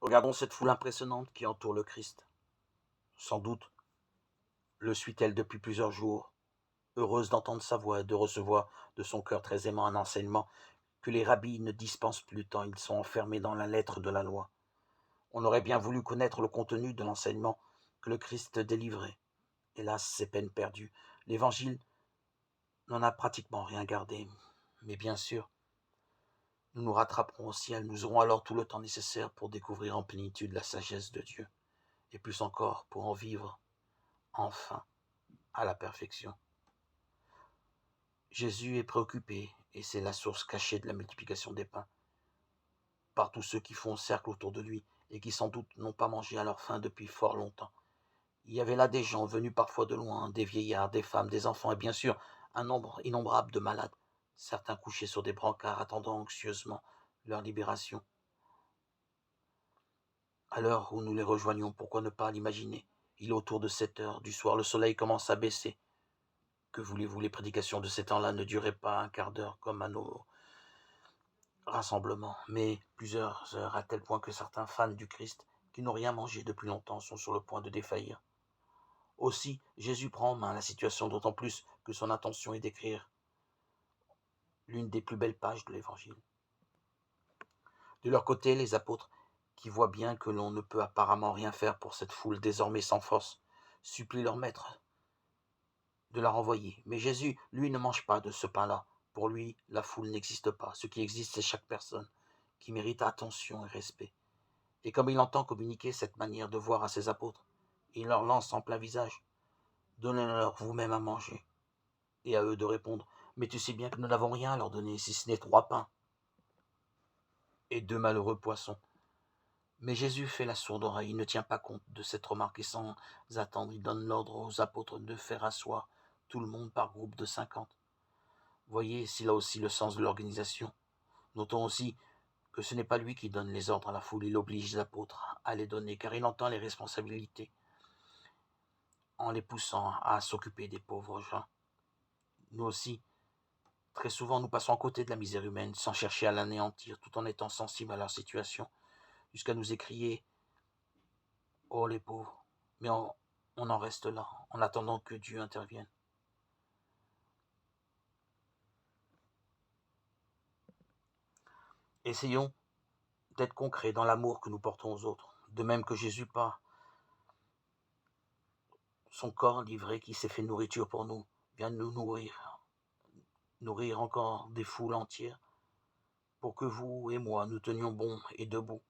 Regardons cette foule impressionnante qui entoure le Christ. Sans doute le suit-elle depuis plusieurs jours, heureuse d'entendre sa voix et de recevoir de son cœur très aimant un enseignement que les rabbis ne dispensent plus tant ils sont enfermés dans la lettre de la loi. On aurait bien voulu connaître le contenu de l'enseignement que le Christ délivrait. Hélas, c'est peine perdue. L'Évangile n'en a pratiquement rien gardé. Mais bien sûr, nous nous rattraperons au ciel. Nous aurons alors tout le temps nécessaire pour découvrir en plénitude la sagesse de Dieu, et plus encore pour en vivre, enfin, à la perfection. Jésus est préoccupé, et c'est la source cachée de la multiplication des pains, par tous ceux qui font cercle autour de lui, et qui sans doute n'ont pas mangé à leur faim depuis fort longtemps. Il y avait là des gens venus parfois de loin, des vieillards, des femmes, des enfants, et bien sûr un nombre innombrable de malades, certains couchés sur des brancards attendant anxieusement leur libération. À l'heure où nous les rejoignons, pourquoi ne pas l'imaginer? Il est autour de 7 heures du soir, le soleil commence à baisser. Que voulez-vous, les prédications de ces temps-là ne duraient pas un quart d'heure comme à nos rassemblements, mais plusieurs heures, à tel point que certains fans du Christ, qui n'ont rien mangé depuis longtemps, sont sur le point de défaillir. Aussi, Jésus prend en main la situation, d'autant plus que son intention est d'écrire l'une des plus belles pages de l'Évangile. De leur côté, les apôtres, qui voient bien que l'on ne peut apparemment rien faire pour cette foule désormais sans force, supplient leur maître de la renvoyer. Mais Jésus, lui, ne mange pas de ce pain-là. Pour lui, la foule n'existe pas. Ce qui existe, c'est chaque personne, qui mérite attention et respect. Et comme il entend communiquer cette manière de voir à ses apôtres, il leur lance en plein visage: donnez-leur vous-même à manger. Et à eux de répondre: mais tu sais bien que nous n'avons rien à leur donner, si ce n'est 3 pains et 2 malheureux poissons. Mais Jésus fait la sourde oreille, il ne tient pas compte de cette remarque, et sans attendre, il donne l'ordre aux apôtres de faire asseoir tout le monde par groupe de 50. Voyez ici là aussi le sens de l'organisation. Notons aussi que ce n'est pas lui qui donne les ordres à la foule, il oblige les apôtres à les donner, car il entend les responsabilités en les poussant à s'occuper des pauvres gens. Nous aussi, très souvent, nous passons à côté de la misère humaine sans chercher à l'anéantir, tout en étant sensibles à leur situation, jusqu'à nous écrier: oh les pauvres, mais on en reste là, en attendant que Dieu intervienne. Essayons d'être concrets dans l'amour que nous portons aux autres, de même que Jésus, par son corps livré qui s'est fait nourriture pour nous, vient nous nourrir encore des foules entières, pour que vous et moi nous tenions bon et debout,